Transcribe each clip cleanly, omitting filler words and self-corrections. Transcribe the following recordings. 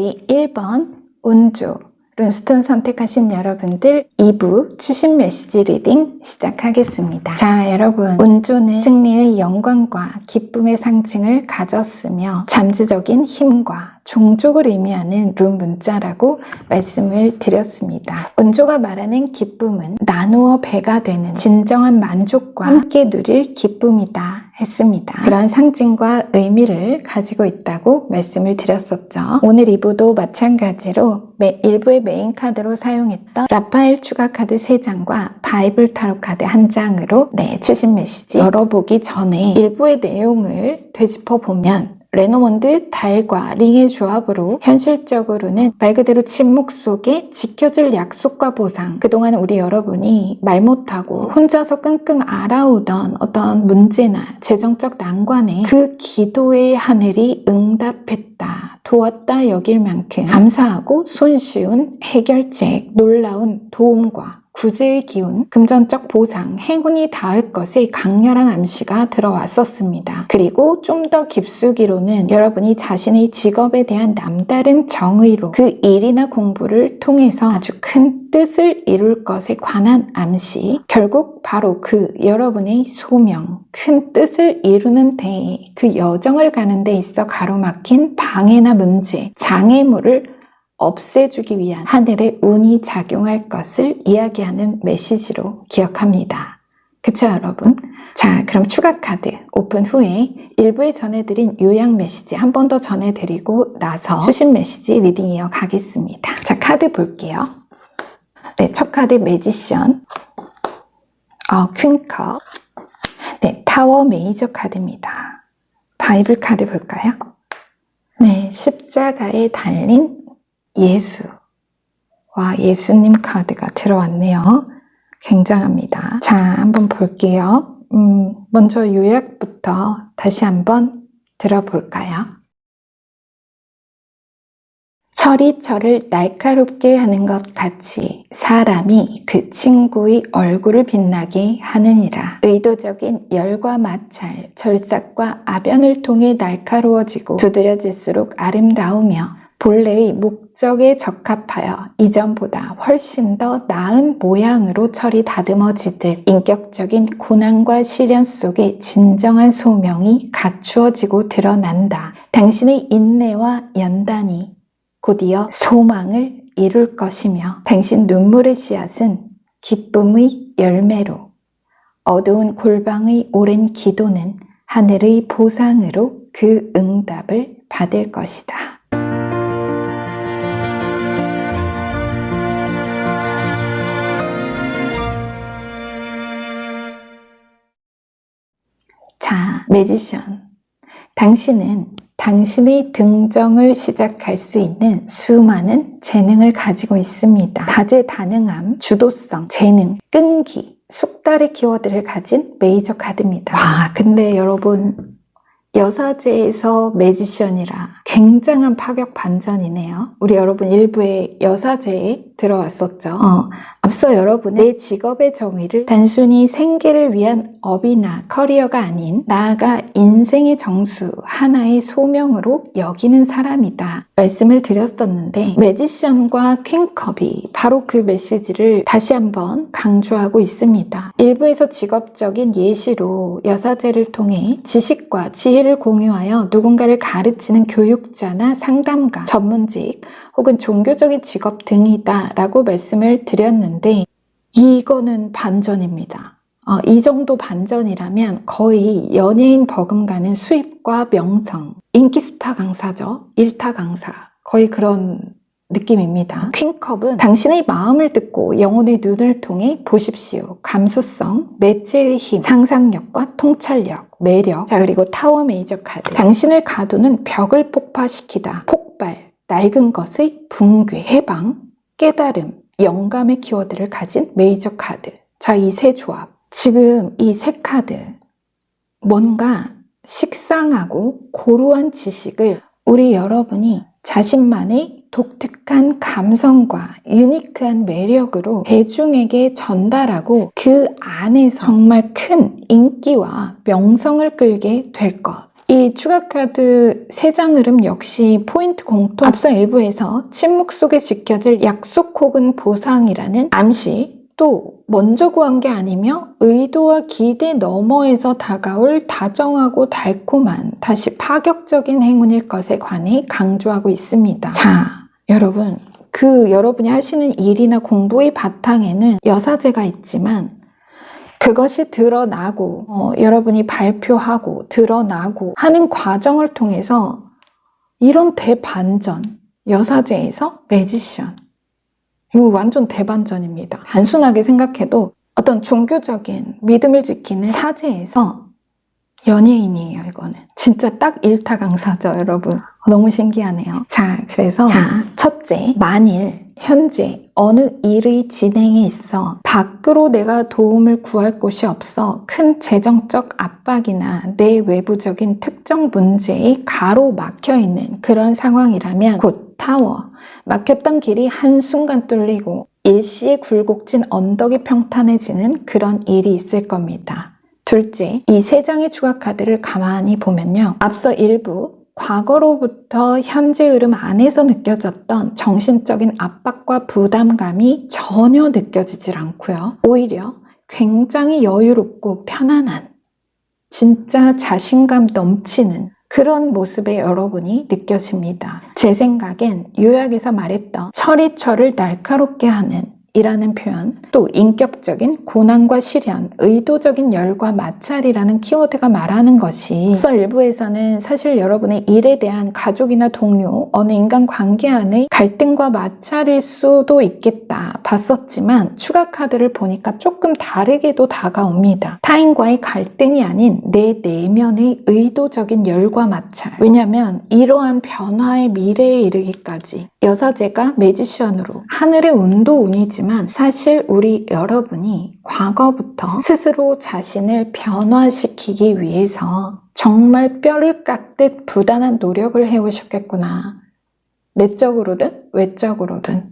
보기 1번 운조 룬스톤 선택하신 여러분들 2부 추신 메시지 리딩 시작하겠습니다. 자, 여러분, 운조는 승리의 영광과 기쁨의 상징을 가졌으며 잠재적인 힘과 종족을 의미하는 룬 문자라고 말씀을 드렸습니다. 운조가 말하는 기쁨은 나누어 배가 되는 진정한 만족과 함께 누릴 기쁨이다 했습니다. 그런 상징과 의미를 가지고 있다고 말씀을 드렸었죠. 오늘 2부도 마찬가지로 1부의 메인 카드로 사용했던 라파엘 추가 카드 3장과 바이블 타로 카드 1장으로 추신 메시지 열어보기 전에 1부의 내용을 되짚어 보면 레노몬드 달과 링의 조합으로 현실적으로는 말 그대로 침묵 속에 지켜질 약속과 보상, 그동안 우리 여러분이 말 못하고 혼자서 끙끙 앓아오던 어떤 문제나 재정적 난관에 그 기도의 하늘이 응답했다, 도왔다 여길 만큼 감사하고 손쉬운 해결책, 놀라운 도움과 구제의 기운, 금전적 보상, 행운이 닿을 것의 강렬한 암시가 들어왔었습니다. 그리고 좀 더 깊숙이로는 여러분이 자신의 직업에 대한 남다른 정의로 그 일이나 공부를 통해서 아주 큰 뜻을 이룰 것에 관한 암시, 결국 바로 그 여러분의 소명, 큰 뜻을 이루는 데에 그 여정을 가는 데 있어 가로막힌 방해나 문제, 장애물을 없애주기 위한 하늘의 운이 작용할 것을 이야기하는 메시지로 기억합니다. 그쵸, 여러분? 자, 그럼 추가 카드 오픈 후에 1부에 전해드린 요약 메시지 한 번 더 전해드리고 나서 추신 메시지 리딩 이어가겠습니다. 자, 카드 볼게요. 첫 카드 매지션, 퀸컵, 타워 메이저 카드입니다. 바이블 카드 볼까요? 십자가에 달린 예수. 와, 예수님 카드가 들어왔네요. 굉장합니다. 자, 한번 볼게요. 먼저 요약부터 다시 한번 들어볼까요? 철이 철을 날카롭게 하는 것 같이 사람이 그 친구의 얼굴을 빛나게 하느니라. 의도적인 열과 마찰, 절삭과 아변을 통해 날카로워지고 두드려질수록 아름다우며 본래의 목적에 적합하여 이전보다 훨씬 더 나은 모양으로 철이 다듬어지듯 인격적인 고난과 시련 속에 진정한 소명이 갖추어지고 드러난다. 당신의 인내와 연단이 곧이어 소망을 이룰 것이며 당신 눈물의 씨앗은 기쁨의 열매로, 어두운 골방의 오랜 기도는 하늘의 보상으로 그 응답을 받을 것이다. 자, 매지션. 당신은 당신의 등정을 시작할 수 있는 수많은 재능을 가지고 있습니다. 다재다능함, 주도성, 재능, 끈기, 숙달의 키워드를 가진 메이저 카드입니다. 와, 근데 여러분, 여사제에서 매지션이라 굉장한 파격 반전이네요. 우리 여러분 1부에 여사제에 들어왔었죠. 앞서 여러분의 내 직업의 정의를 단순히 생계를 위한 업이나 커리어가 아닌 나아가 인생의 정수, 하나의 소명으로 여기는 사람이다 말씀을 드렸었는데, 매지션과 퀸컵이 바로 그 메시지를 다시 한번 강조하고 있습니다. 1부에서 직업적인 예시로 여사제를 통해 지식과 지혜를 공유하여 누군가를 가르치는 교육자나 상담가, 전문직 혹은 종교적인 직업 등이다 라고 말씀을 드렸는데, 이거는 반전입니다. 이 정도 반전이라면 거의 연예인 버금가는 수입과 명성, 인기스타 강사죠. 일타 강사, 거의 그런 느낌입니다. 퀸컵은 당신의 마음을 듣고 영혼의 눈을 통해 보십시오. 감수성, 매체의 힘, 상상력과 통찰력, 매력. 자, 그리고 타워 메이저 카드. 당신을 가두는 벽을 폭파시키다. 폭발, 낡은 것의 붕괴, 해방, 깨달음, 영감의 키워드를 가진 메이저 카드. 자, 이 세 조합. 지금 이 세 카드, 뭔가 식상하고 고루한 지식을 우리 여러분이 자신만의 독특한 감성과 유니크한 매력으로 대중에게 전달하고 그 안에서 정말 큰 인기와 명성을 끌게 될 것. 이 추가 카드 3장 흐름 역시 포인트 공통. 앞서 일부에서 침묵 속에 지켜질 약속 혹은 보상이라는 암시, 또 먼저 구한 게 아니며 의도와 기대 너머에서 다가올 다정하고 달콤한, 다시 파격적인 행운일 것에 관해 강조하고 있습니다. 자, 여러분, 여러분이 하시는 일이나 공부의 바탕에는 여사제가 있지만 그것이 드러나고 여러분이 발표하고 드러나고 하는 과정을 통해서 이런 대반전, 여사제에서 매지션, 이거 완전 대반전입니다. 단순하게 생각해도 어떤 종교적인 믿음을 지키는 사제에서 연예인이에요. 이거는 진짜 딱 일타 강사죠, 여러분. 너무 신기하네요. 자, 그래서 첫째, 만일 현재 어느 일의 진행에 있어 밖으로 내가 도움을 구할 곳이 없어 큰 재정적 압박이나 내 외부적인 특정 문제에 가로막혀 있는 그런 상황이라면 곧 타워, 막혔던 길이 한순간 뚫리고 일시에 굴곡진 언덕이 평탄해지는 그런 일이 있을 겁니다. 둘째, 이 3장의 추가 카드를 가만히 보면요. 앞서 일부 과거로부터 현재 흐름 안에서 느껴졌던 정신적인 압박과 부담감이 전혀 느껴지질 않고요. 오히려 굉장히 여유롭고 편안한, 진짜 자신감 넘치는 그런 모습의 여러분이 느껴집니다. 제 생각엔 요약에서 말했던 철이 철을 날카롭게 하는 이라는 표현, 또 인격적인 고난과 시련, 의도적인 열과 마찰이라는 키워드가 말하는 것이 앞서 일부에서는 사실 여러분의 일에 대한 가족이나 동료, 어느 인간관계 안의 갈등과 마찰일 수도 있겠다 봤었지만 추가 카드를 보니까 조금 다르게도 다가옵니다. 타인과의 갈등이 아닌 내 내면의 의도적인 열과 마찰. 왜냐하면 이러한 변화의 미래에 이르기까지 여사제가 매지션으로 하늘의 운도 운이지만 사실 우리 여러분이 과거부터 스스로 자신을 변화시키기 위해서 정말 뼈를 깎듯 부단한 노력을 해오셨겠구나. 내적으로든 외적으로든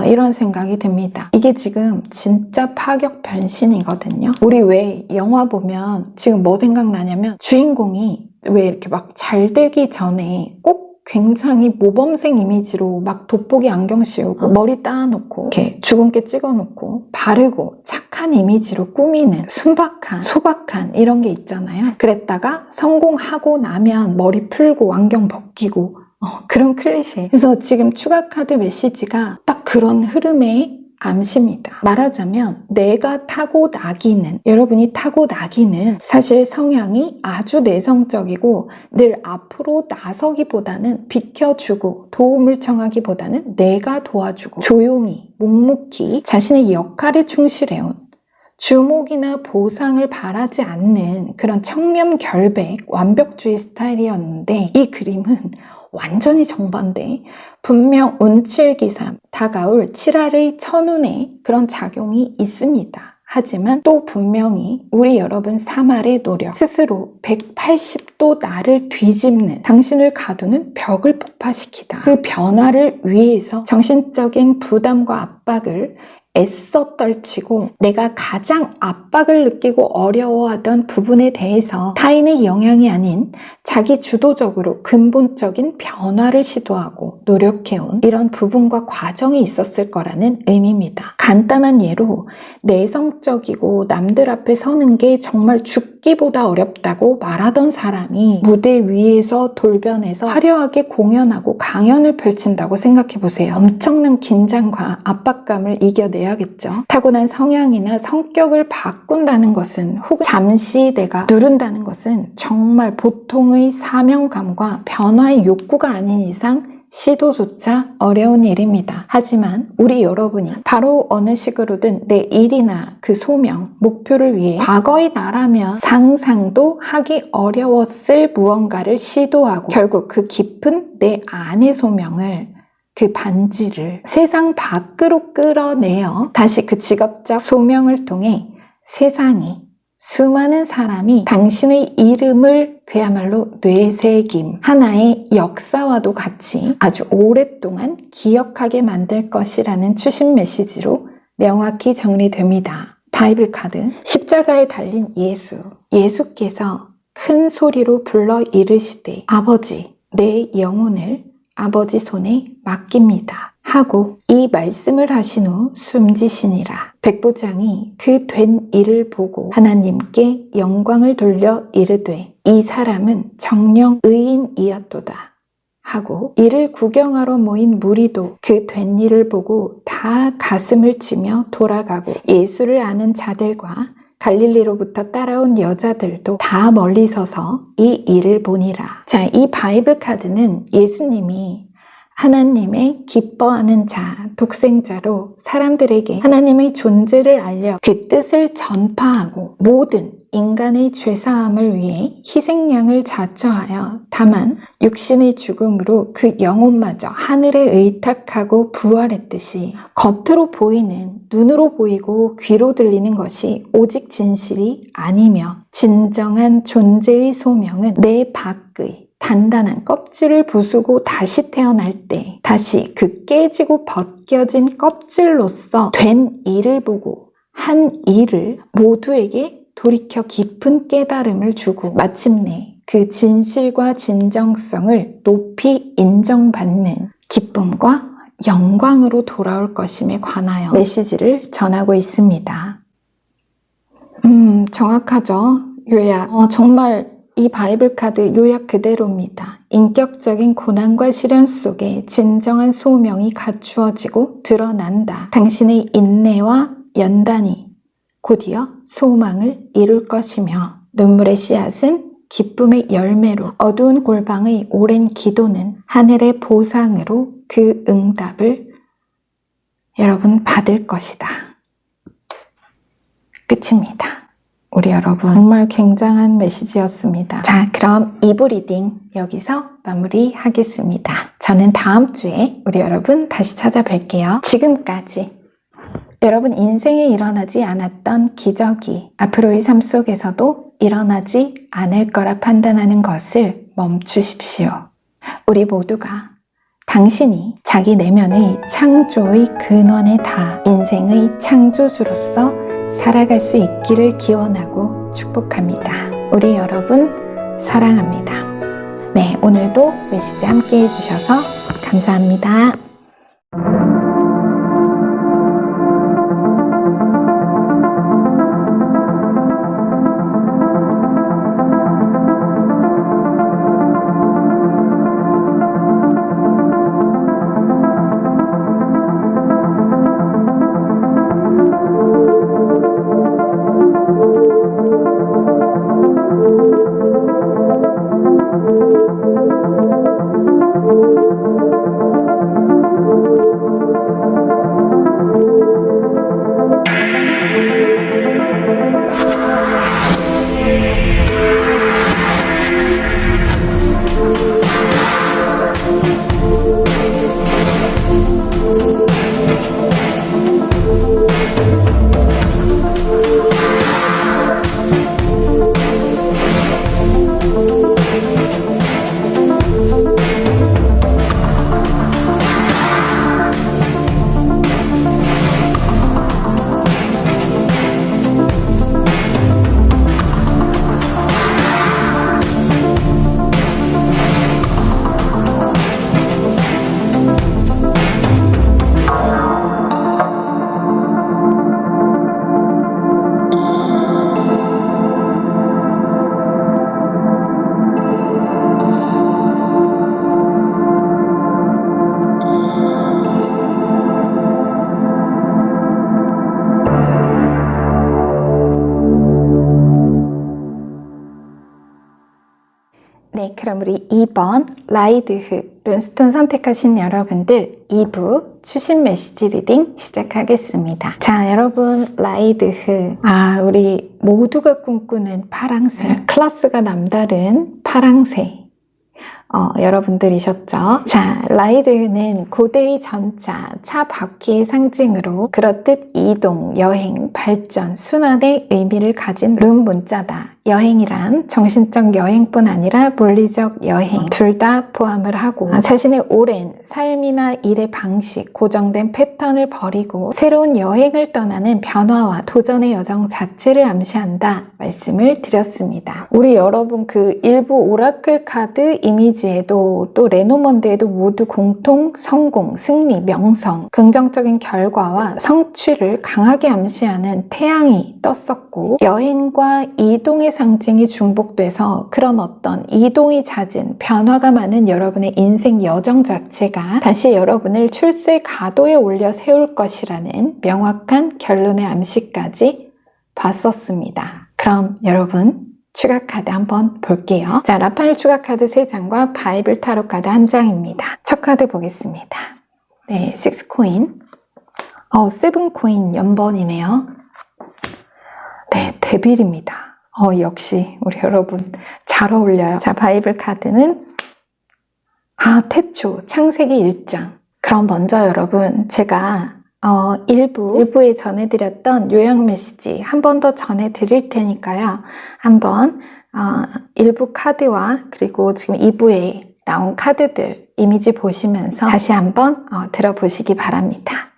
이런 생각이 듭니다. 이게 지금 진짜 파격 변신이거든요. 우리 왜 영화 보면 지금 뭐 생각나냐면 주인공이 왜 이렇게 막 잘 되기 전에 꼭 굉장히 모범생 이미지로 막 돋보기 안경 씌우고 머리 따놓고 이렇게 주근깨 찍어놓고 바르고 착한 이미지로 꾸미는 순박한 소박한 이런 게 있잖아요. 그랬다가 성공하고 나면 머리 풀고 안경 벗기고 그런 클리셰. 그래서 지금 추가 카드 메시지가 딱 그런 흐름의 암시입니다. 말하자면 내가 타고나기는, 여러분이 타고나기는 사실 성향이 아주 내성적이고 늘 앞으로 나서기보다는 비켜주고 도움을 청하기보다는 내가 도와주고 조용히 묵묵히 자신의 역할에 충실해온, 주목이나 보상을 바라지 않는 그런 청렴결백, 완벽주의 스타일이었는데 이 그림은 완전히 정반대. 분명 운칠기삼, 다가올 7할의 천운의 그런 작용이 있습니다. 하지만 또 분명히 우리 여러분 3할의 노력, 스스로 180도 나를 뒤집는, 당신을 가두는 벽을 폭파시키다. 그 변화를 위해서 정신적인 부담과 압박을 애써 떨치고 내가 가장 압박을 느끼고 어려워하던 부분에 대해서 타인의 영향이 아닌 자기 주도적으로 근본적인 변화를 시도하고 노력해온 이런 부분과 과정이 있었을 거라는 의미입니다. 간단한 예로 내성적이고 남들 앞에 서는 게 정말 죽기보다 어렵다고 말하던 사람이 무대 위에서 돌변해서 화려하게 공연하고 강연을 펼친다고 생각해보세요. 엄청난 긴장과 압박감을 이겨내야겠죠. 타고난 성향이나 성격을 바꾼다는 것은 혹은 잠시 내가 누른다는 것은 정말 보통의 사명감과 변화의 욕구가 아닌 이상 시도조차 어려운 일입니다. 하지만 우리 여러분이 바로 어느 식으로든 내 일이나 그 소명, 목표를 위해 과거의 나라면 상상도 하기 어려웠을 무언가를 시도하고 결국 그 깊은 내 안의 소명을, 그 반지를 세상 밖으로 끌어내어 다시 그 직업적 소명을 통해 세상이, 수많은 사람이 당신의 이름을 그야말로 뇌새김, 하나의 역사와도 같이 아주 오랫동안 기억하게 만들 것이라는 추신 메시지로 명확히 정리됩니다. 바이블 카드, 십자가에 달린 예수. 예수께서 큰 소리로 불러 이르시되 아버지 내 영혼을 아버지 손에 맡깁니다 하고 이 말씀을 하신 후 숨지시니라. 백부장이 그 된 일을 보고 하나님께 영광을 돌려 이르되 이 사람은 정녕 의인이었도다 하고 이를 구경하러 모인 무리도 그 된 일을 보고 다 가슴을 치며 돌아가고 예수를 아는 자들과 갈릴리로부터 따라온 여자들도 다 멀리 서서 이 일을 보니라. 자, 이 바이블 카드는 예수님이 하나님의 기뻐하는 자, 독생자로 사람들에게 하나님의 존재를 알려 그 뜻을 전파하고 모든 인간의 죄사함을 위해 희생양을 자처하여 다만 육신의 죽음으로 그 영혼마저 하늘에 의탁하고 부활했듯이 겉으로 보이는 눈으로 보이고 귀로 들리는 것이 오직 진실이 아니며 진정한 존재의 소명은 내 밖의 단단한 껍질을 부수고 다시 태어날 때 다시 그 깨지고 벗겨진 껍질로서 된 일을 보고 한 일을 모두에게 돌이켜 깊은 깨달음을 주고 마침내 그 진실과 진정성을 높이 인정받는 기쁨과 영광으로 돌아올 것임에 관하여 메시지를 전하고 있습니다. 정확하죠? 요약. 정말 이 바이블 카드 요약 그대로입니다. 인격적인 고난과 시련 속에 진정한 소명이 갖추어지고 드러난다. 당신의 인내와 연단이 곧이어 소망을 이룰 것이며 눈물의 씨앗은 기쁨의 열매로 어두운 골방의 오랜 기도는 하늘의 보상으로 그 응답을 여러분 받을 것이다. 끝입니다. 우리 여러분 정말 굉장한 메시지였습니다. 자, 그럼 2부 리딩 여기서 마무리하겠습니다. 저는 다음 주에 우리 여러분 다시 찾아뵐게요. 지금까지 여러분 인생에 일어나지 않았던 기적이 앞으로의 삶 속에서도 일어나지 않을 거라 판단하는 것을 멈추십시오. 우리 모두가 당신이 자기 내면의 창조의 근원에 닿아 인생의 창조주로서 살아갈 수 있기를 기원하고 축복합니다. 우리 여러분 사랑합니다. 네, 오늘도 메시지 함께 해주셔서 감사합니다. 네, 그럼 우리 2번 라이드흐 룬스톤 선택하신 여러분들 2부 추신 메시지 리딩 시작하겠습니다. 자, 여러분 라이드흐, 우리 모두가 꿈꾸는 파랑새, 클래스가 남다른 파랑새, 여러분들이셨죠. 자, 라이드는 고대의 전차, 차 바퀴의 상징으로 그렇듯 이동, 여행, 발전, 순환의 의미를 가진 룸 문자다. 여행이란 정신적 여행뿐 아니라 물리적 여행 둘 다 포함을 하고 자신의 오랜 삶이나 일의 방식, 고정된 패턴을 버리고 새로운 여행을 떠나는 변화와 도전의 여정 자체를 암시한다 말씀을 드렸습니다. 우리 여러분 그 일부 오라클 카드 이미지에도 또 레노먼드에도 모두 공통 성공, 승리, 명성, 긍정적인 결과와 성취를 강하게 암시하는 태양이 떴었고 여행과 이동의 상징이 중복돼서 그런 어떤 이동이 잦은 변화가 많은 여러분의 인생 여정 자체가 다시 여러분을 출세 가도에 올려 세울 것이라는 명확한 결론의 암시까지 봤었습니다. 그럼 여러분 추가 카드 한번 볼게요. 자, 라파엘 추가 카드 3장과 바이블 타로 카드 1장입니다. 첫 카드 보겠습니다. 네, 6코인. 7코인 연번이네요. 네, 데빌입니다. 역시 우리 여러분 잘 어울려요. 자, 바이블 카드는 태초, 창세기 1장. 그럼 먼저 여러분 제가 일부에 전해드렸던 요약 메시지 한 번 더 전해드릴 테니까요. 한번 일부 카드와 그리고 지금 2부에 나온 카드들 이미지 보시면서 다시 한번 들어보시기 바랍니다.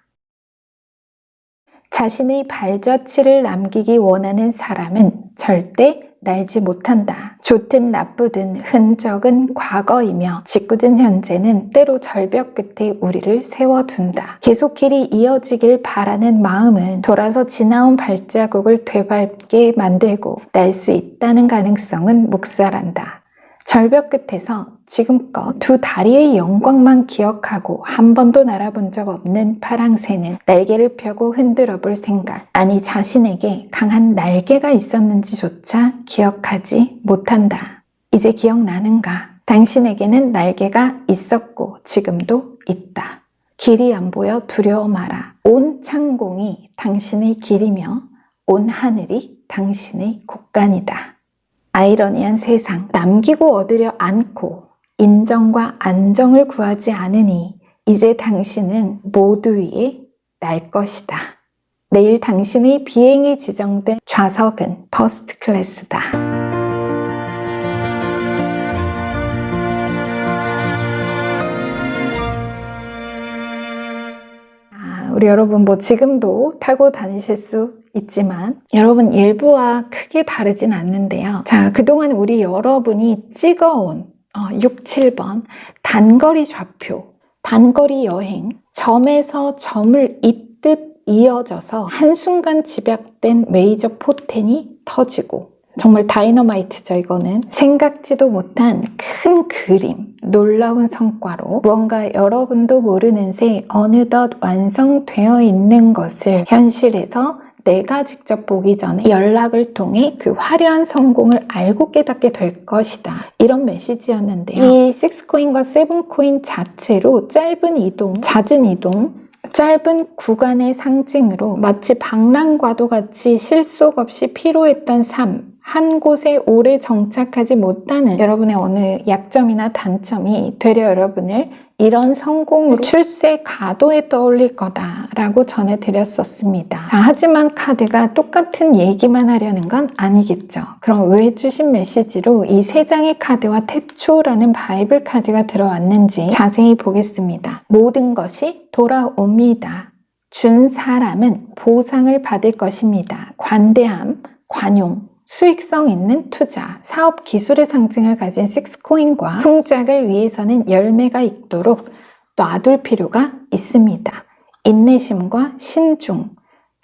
자신의 발자취를 남기기 원하는 사람은 절대 날지 못한다. 좋든 나쁘든 흔적은 과거이며 짓궂은 현재는 때로 절벽 끝에 우리를 세워둔다. 계속 길이 이어지길 바라는 마음은 돌아서 지나온 발자국을 되밟게 만들고 날 수 있다는 가능성은 묵살한다. 절벽 끝에서 지금껏 두 다리의 영광만 기억하고 한 번도 날아본 적 없는 파랑새는 날개를 펴고 흔들어 볼 생각, 아니 자신에게 강한 날개가 있었는지조차 기억하지 못한다. 이제 기억나는가? 당신에게는 날개가 있었고 지금도 있다. 길이 안 보여 두려워 마라. 온 창공이 당신의 길이며 온 하늘이 당신의 곳간이다. 아이러니한 세상, 남기고 얻으려 않고 인정과 안정을 구하지 않으니 이제 당신은 모두 위에 날 것이다. 내일 당신의 비행이 지정된 좌석은 퍼스트 클래스다. 우리 여러분 지금도 타고 다니실 수 있지만 여러분 일부와 크게 다르진 않는데요. 자, 그동안 우리 여러분이 찍어온 6, 7번 단거리 좌표, 단거리 여행, 점에서 점을 잇듯 이어져서 한순간 집약된 메이저 포텐이 터지고 정말 다이너마이트죠. 이거는 생각지도 못한 큰 그림, 놀라운 성과로 무언가 여러분도 모르는 새 어느덧 완성되어 있는 것을 현실에서 내가 직접 보기 전에 연락을 통해 그 화려한 성공을 알고 깨닫게 될 것이다. 이런 메시지였는데요. 이 6코인과 7코인 자체로 짧은 이동, 잦은 이동, 짧은 구간의 상징으로 마치 방랑과도 같이 실속 없이 피로했던 삶, 한 곳에 오래 정착하지 못하는 여러분의 어느 약점이나 단점이 되려 여러분을 이런 성공으로 출세 가도에 떠올릴 거다라고 전해드렸었습니다. 하지만 카드가 똑같은 얘기만 하려는 건 아니겠죠. 그럼 왜 주신 메시지로 이 3장의 카드와 태초라는 바이블 카드가 들어왔는지 자세히 보겠습니다. 모든 것이 돌아옵니다. 준 사람은 보상을 받을 것입니다. 관대함, 관용, 수익성 있는 투자, 사업 기술의 상징을 가진 6코인과 풍작을 위해서는 열매가 있도록 놔둘 필요가 있습니다. 인내심과 신중,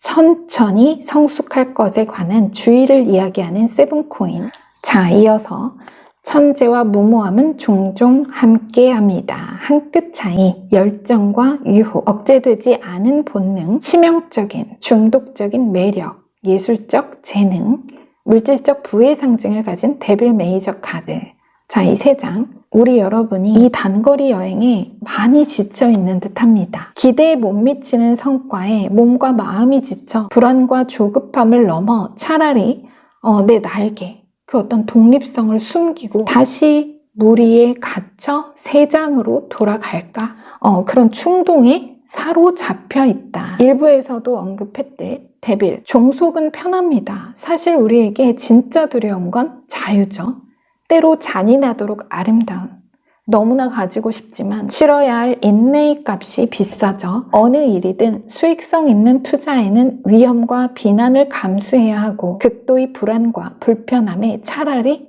천천히 성숙할 것에 관한 주의를 이야기하는 7코인. 자, 이어서 천재와 무모함은 종종 함께합니다. 한 끗 차이, 열정과 유혹, 억제되지 않은 본능, 치명적인, 중독적인 매력, 예술적 재능, 물질적 부의 상징을 가진 데빌 메이저 카드. 자, 이 3장. 우리 여러분이 이 단거리 여행에 많이 지쳐있는 듯합니다. 기대에 못 미치는 성과에 몸과 마음이 지쳐 불안과 조급함을 넘어 차라리 내 날개, 그 어떤 독립성을 숨기고 다시 무리에 갇혀 세장으로 돌아갈까? 그런 충동에 사로잡혀 있다. 일부에서도 언급했듯 데빌, 종속은 편합니다. 사실 우리에게 진짜 두려운 건 자유죠. 때로 잔인하도록 아름다운, 너무나 가지고 싶지만 치러야 할 인내의 값이 비싸죠. 어느 일이든 수익성 있는 투자에는 위험과 비난을 감수해야 하고 극도의 불안과 불편함에 차라리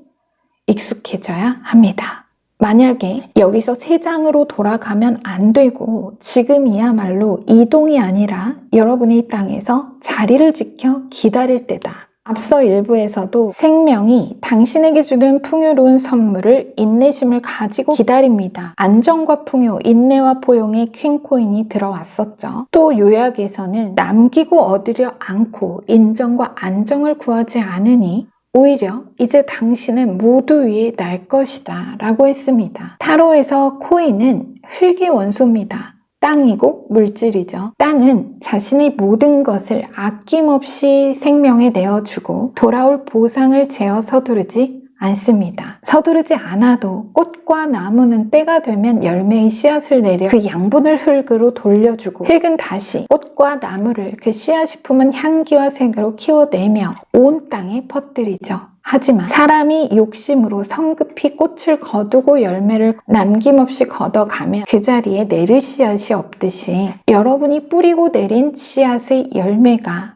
익숙해져야 합니다. 만약에 여기서 세장으로 돌아가면 안 되고 지금이야말로 이동이 아니라 여러분이 이 땅에서 자리를 지켜 기다릴 때다. 앞서 일부에서도 생명이 당신에게 주는 풍요로운 선물을 인내심을 가지고 기다립니다. 안정과 풍요, 인내와 포용의 퀸코인이 들어왔었죠. 또 요약에서는 남기고 얻으려 않고 인정과 안정을 구하지 않으니 오히려 이제 당신은 모두 위에 날 것이다 라고 했습니다. 타로에서 코인은 흙의 원소입니다. 땅이고 물질이죠. 땅은 자신의 모든 것을 아낌없이 생명에 내어주고 돌아올 보상을 재어 서두르지 않습니다. 서두르지 않아도 꽃과 나무는 때가 되면 열매의 씨앗을 내려 그 양분을 흙으로 돌려주고 흙은 다시 꽃과 나무를 그 씨앗이 품은 향기와 색으로 키워내며 온 땅에 퍼뜨리죠. 하지만 사람이 욕심으로 성급히 꽃을 거두고 열매를 남김없이 걷어가면 그 자리에 내릴 씨앗이 없듯이 여러분이 뿌리고 내린 씨앗의 열매가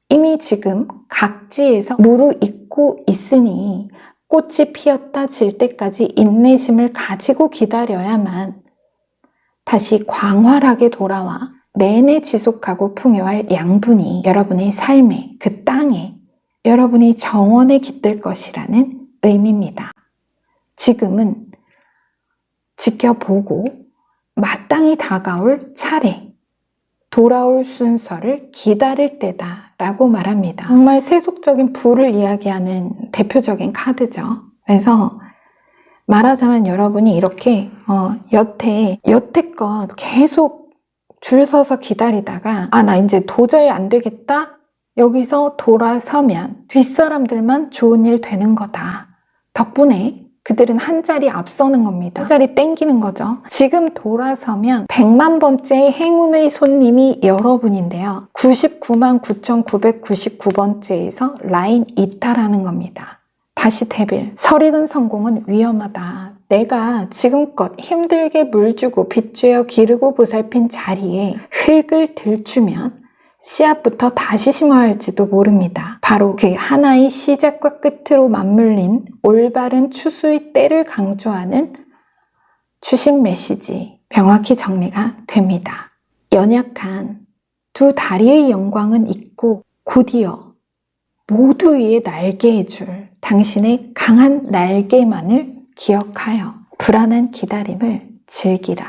이미 지금 각지에서 무르익고 있으니 꽃이 피었다 질 때까지 인내심을 가지고 기다려야만 다시 광활하게 돌아와 내내 지속하고 풍요할 양분이 여러분의 삶에, 그 땅에, 여러분의 정원에 깃들 것이라는 의미입니다. 지금은 지켜보고 마땅히 다가올 차례, 돌아올 순서를 기다릴 때다 라고 말합니다. 정말 세속적인 부를 이야기하는 대표적인 카드죠. 그래서 말하자면 여러분이 이렇게 여태껏 계속 줄 서서 기다리다가 나 이제 도저히 안 되겠다, 여기서 돌아서면 뒷사람들만 좋은 일 되는 거다. 덕분에 그들은 한 자리 앞서는 겁니다. 한 자리 땡기는 거죠. 지금 돌아서면 100만 번째의 행운의 손님이 여러분인데요. 99만 9,999번째에서 라인 이탈하는 겁니다. 다시 데빌, 설익은 성공은 위험하다. 내가 지금껏 힘들게 물주고 빚죄어 기르고 보살핀 자리에 흙을 들추면 씨앗부터 다시 심어야 할지도 모릅니다. 바로 그 하나의 시작과 끝으로 맞물린 올바른 추수의 때를 강조하는 추신 메시지, 명확히 정리가 됩니다. 연약한 두 다리의 영광은 있고 곧이어 모두 위에 날개해 줄 당신의 강한 날개만을 기억하여 불안한 기다림을 즐기라.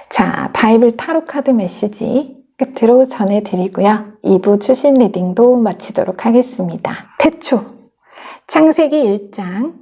자, 바이블 타로 카드 메시지 끝으로 전해드리고요. 2부 추신 리딩도 마치도록 하겠습니다. 태초, 창세기 1장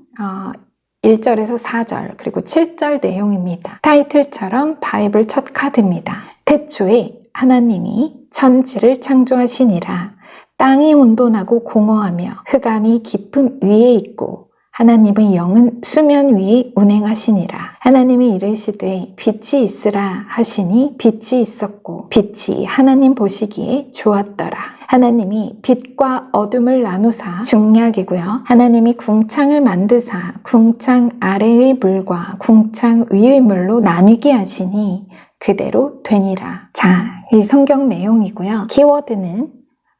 1절에서 4절 그리고 7절 내용입니다. 타이틀처럼 바이블 첫 카드입니다. 태초에 하나님이 천지를 창조하시니라. 땅이 혼돈하고 공허하며 흑암이 깊음 위에 있고 하나님의 영은 수면 위에 운행하시니라. 하나님이 이르시되 빛이 있으라 하시니 빛이 있었고 빛이 하나님 보시기에 좋았더라. 하나님이 빛과 어둠을 나누사 중약이고요. 하나님이 궁창을 만드사 궁창 아래의 물과 궁창 위의 물로 나뉘게 하시니 그대로 되니라. 자, 이 성경 내용이고요. 키워드는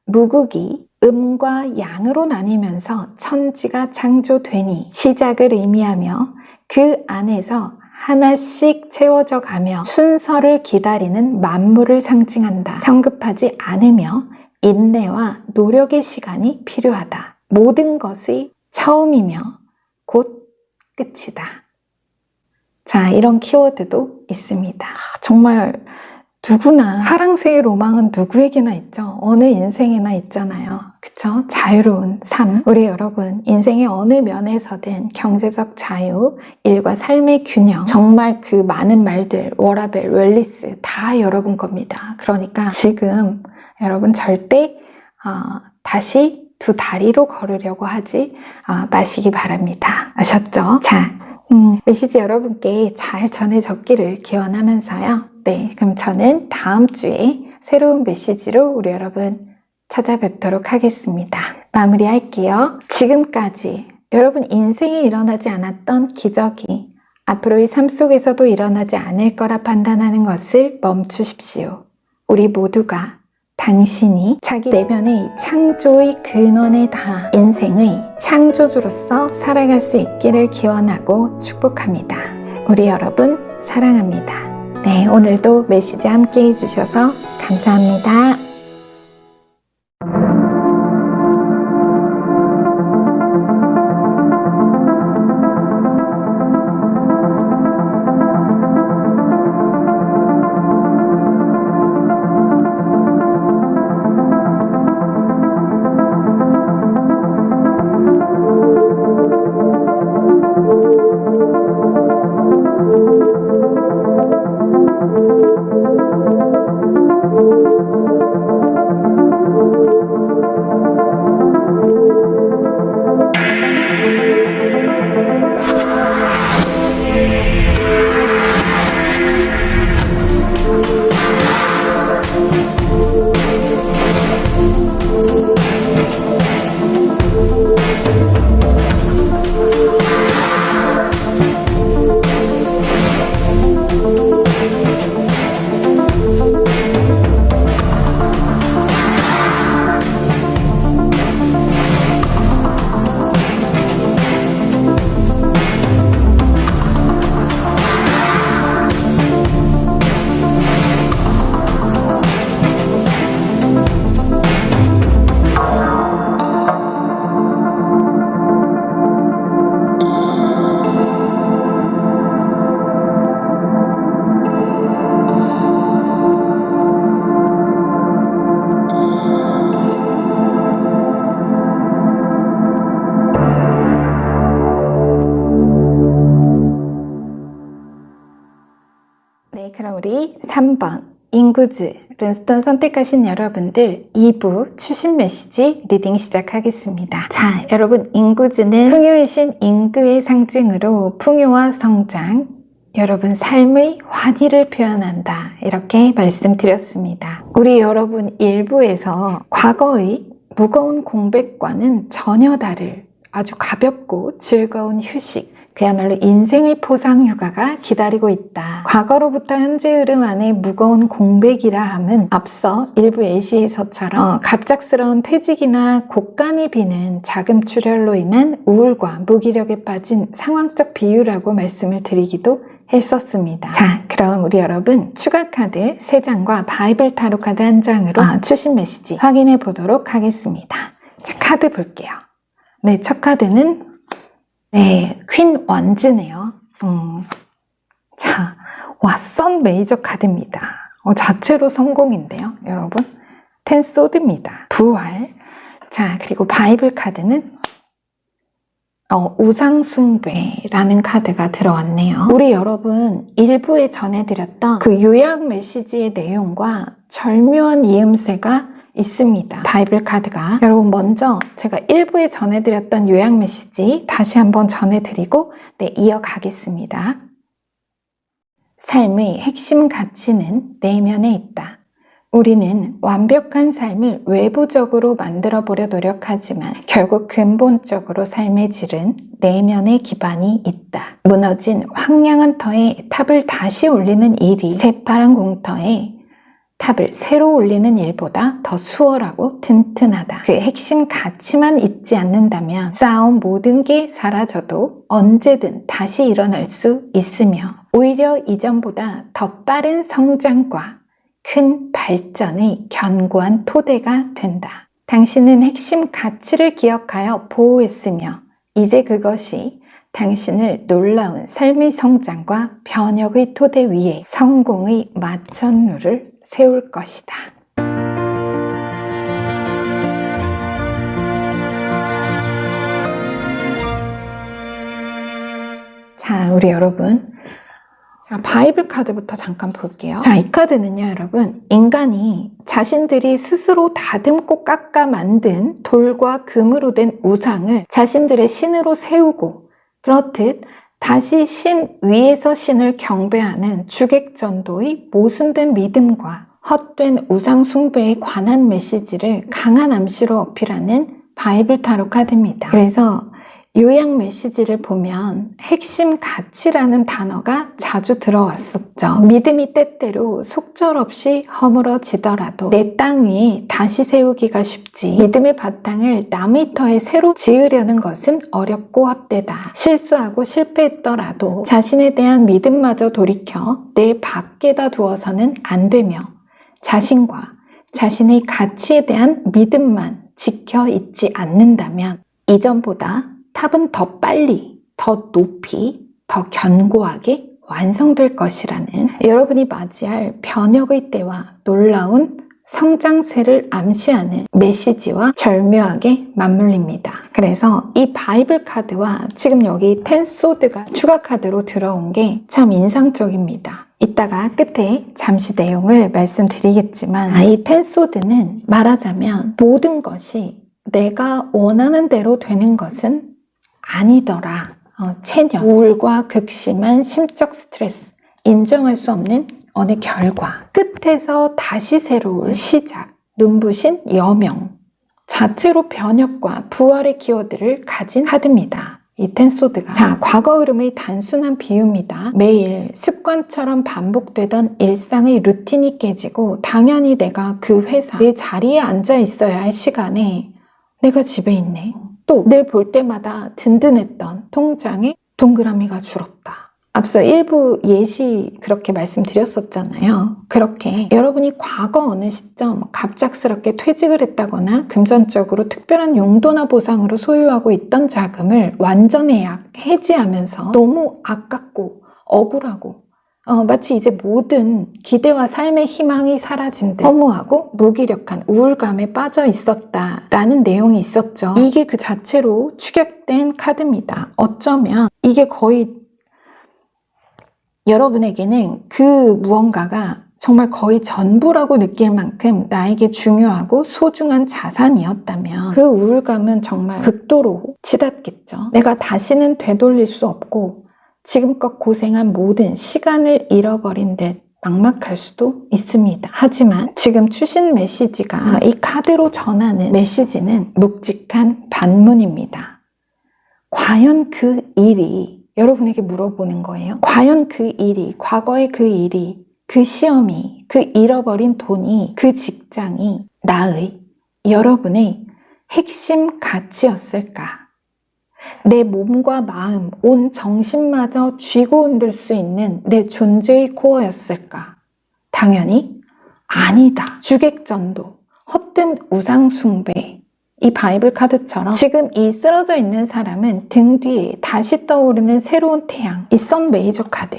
무국이 음과 양으로 나뉘면서 천지가 창조되니 시작을 의미하며 그 안에서 하나씩 채워져 가며 순서를 기다리는 만물을 상징한다. 성급하지 않으며 인내와 노력의 시간이 필요하다. 모든 것의 처음이며 곧 끝이다. 자, 이런 키워드도 있습니다. 정말 누구나 파랑새의 로망은 누구에게나 있죠. 어느 인생에나 있잖아요. 그쵸? 자유로운 삶. 우리 여러분, 인생의 어느 면에서든 경제적 자유, 일과 삶의 균형, 정말 그 많은 말들, 워라벨, 웰리스 다 여러분 겁니다. 그러니까 지금 여러분 절대 다시 두 다리로 걸으려고 하지 마시기 바랍니다. 아셨죠? 자, 메시지 여러분께 잘 전해졌기를 기원하면서요. 네, 그럼 저는 다음 주에 새로운 메시지로 우리 여러분 찾아뵙도록 하겠습니다. 마무리할게요. 지금까지 여러분 인생에 일어나지 않았던 기적이 앞으로의 삶 속에서도 일어나지 않을 거라 판단하는 것을 멈추십시오. 우리 모두가 당신이 자기 내면의 창조의 근원에 닿아 인생의 창조주로서 살아갈 수 있기를 기원하고 축복합니다. 우리 여러분 사랑합니다. 네, 오늘도 메시지 함께 해주셔서 감사합니다. 네, 그럼 우리 3번 인구즈 룬스톤 선택하신 여러분들 2부 추신 메시지 리딩 시작하겠습니다. 자, 여러분 인구즈는 풍요의 신 임금의 상징으로 풍요와 성장, 여러분 삶의 환희를 표현한다 이렇게 말씀드렸습니다. 우리 여러분 1부에서 과거의 무거운 공백과는 전혀 다를 아주 가볍고 즐거운 휴식, 그야말로 인생의 포상휴가가 기다리고 있다. 과거로부터 현재 흐름 안에 무거운 공백이라 함은 앞서 일부 예시에서처럼 갑작스러운 퇴직이나 곳간이 비는 자금 출혈로 인한 우울과 무기력에 빠진 상황적 비유라고 말씀을 드리기도 했었습니다. 자, 그럼 우리 여러분 추가 카드 3장과 바이블 타로 카드 1장으로 추신 메시지 확인해 보도록 하겠습니다. 자, 카드 볼게요. 네, 첫 카드는 퀸 원즈네요. 자, 선 메이저 카드입니다. 자체로 성공인데요, 여러분. 텐 소드입니다. 부활. 자, 그리고 바이블 카드는 우상숭배라는 카드가 들어왔네요. 우리 여러분 일부에 전해드렸던 그 요약 메시지의 내용과 절묘한 이음새가 있습니다. 바이블 카드가. 여러분 먼저 제가 일부에 전해드렸던 요약 메시지 다시 한번 전해드리고 이어가겠습니다. 삶의 핵심 가치는 내면에 있다. 우리는 완벽한 삶을 외부적으로 만들어 보려 노력하지만 결국 근본적으로 삶의 질은 내면의 기반이 있다. 무너진 황량한 터에 탑을 다시 올리는 일이 새파란 공터에 탑을 새로 올리는 일보다 더 수월하고 튼튼하다. 그 핵심 가치만 잊지 않는다면 쌓아온 모든 게 사라져도 언제든 다시 일어날 수 있으며 오히려 이전보다 더 빠른 성장과 큰 발전의 견고한 토대가 된다. 당신은 핵심 가치를 기억하여 보호했으며 이제 그것이 당신을 놀라운 삶의 성장과 변혁의 토대 위에 성공의 마천루를 세울 것이다. 자, 우리 여러분. 자, 바이블 카드부터 잠깐 볼게요. 자, 이 카드는요, 여러분. 인간이 자신들이 스스로 다듬고 깎아 만든 돌과 금으로 된 우상을 자신들의 신으로 세우고 그렇듯 다시 신 위에서 신을 경배하는 주객전도의 모순된 믿음과 헛된 우상 숭배에 관한 메시지를 강한 암시로 어필하는 바이블 타로 카드입니다. 그래서 요약 메시지를 보면 핵심 가치라는 단어가 자주 들어왔었죠. 믿음이 때때로 속절없이 허물어지더라도 내 땅 위에 다시 세우기가 쉽지, 믿음의 바탕을 남의 터에 새로 지으려는 것은 어렵고 헛되다. 실수하고 실패했더라도 자신에 대한 믿음마저 돌이켜 내 밖에다 두어서는 안 되며, 자신과 자신의 가치에 대한 믿음만 지켜 있지 않는다면 이전보다 탑은 더 빨리, 더 높이, 더 견고하게 완성될 것이라는 여러분이 맞이할 변혁의 때와 놀라운 성장세를 암시하는 메시지와 절묘하게 맞물립니다. 그래서 이 바이블 카드와 지금 여기 텐소드가 추가 카드로 들어온 게 참 인상적입니다. 이따가 끝에 잠시 내용을 말씀드리겠지만, 이 텐소드는 말하자면 모든 것이 내가 원하는 대로 되는 것은 아니더라. 체념, 우울과 극심한 심적 스트레스, 인정할 수 없는 어느 결과, 끝에서 다시 새로운 시작, 눈부신 여명, 자체로 변혁과 부활의 키워드를 가진 카드입니다. 이 텐소드가. 자, 과거 흐름의 단순한 비유입니다. 매일 습관처럼 반복되던 일상의 루틴이 깨지고, 당연히 내가 그 회사, 내 자리에 앉아 있어야 할 시간에 내가 집에 있네. 또 늘 볼 때마다 든든했던 통장에 동그라미가 줄었다. 앞서 일부 예시 그렇게 말씀드렸었잖아요. 그렇게 여러분이 과거 어느 시점 갑작스럽게 퇴직을 했다거나 금전적으로 특별한 용도나 보상으로 소유하고 있던 자금을 완전예약, 해지하면서 너무 아깝고 억울하고 마치 이제 모든 기대와 삶의 희망이 사라진 듯 허무하고 무기력한 우울감에 빠져 있었다라는 내용이 있었죠. 이게 그 자체로 축약된 카드입니다. 어쩌면 이게 거의 여러분에게는 그 무언가가 정말 거의 전부라고 느낄 만큼 나에게 중요하고 소중한 자산이었다면 그 우울감은 정말 극도로 치닫겠죠. 내가 다시는 되돌릴 수 없고 지금껏 고생한 모든 시간을 잃어버린 듯 막막할 수도 있습니다. 하지만 지금 추신 메시지가 이 카드로 전하는 메시지는 묵직한 반문입니다. 과연 그 일이, 여러분에게 물어보는 거예요. 과연 그 일이, 과거의 그 일이, 그 시험이, 그 잃어버린 돈이, 그 직장이 나의, 여러분의 핵심 가치였을까? 내 몸과 마음, 온 정신마저 쥐고 흔들 수 있는 내 존재의 코어였을까? 당연히 아니다. 주객전도, 헛된 우상숭배, 이 바이블 카드처럼 지금 이 쓰러져 있는 사람은 등 뒤에 다시 떠오르는 새로운 태양, 이 선 메이저 카드,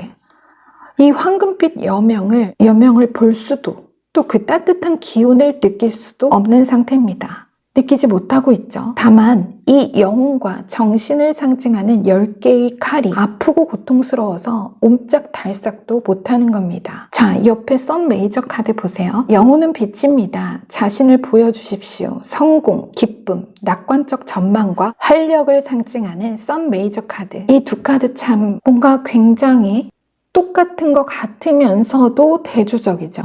이 황금빛 여명을 볼 수도, 또 그 따뜻한 기운을 느낄 수도 없는 상태입니다. 느끼지 못하고 있죠. 다만 이 영혼과 정신을 상징하는 10개의 칼이 아프고 고통스러워서 옴짝달싹도 못하는 겁니다. 자, 옆에 선 메이저 카드 보세요. 영혼은 빛입니다. 자신을 보여주십시오. 성공, 기쁨, 낙관적 전망과 활력을 상징하는 선 메이저 카드. 이 두 카드 참 뭔가 굉장히 똑같은 것 같으면서도 대조적이죠.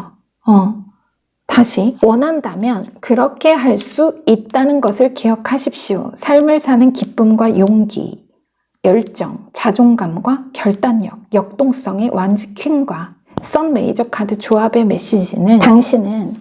다시 원한다면 그렇게 할 수 있다는 것을 기억하십시오. 삶을 사는 기쁨과 용기, 열정, 자존감과 결단력, 역동성의 완직힘과 선 메이저 카드 조합의 메시지는 당신은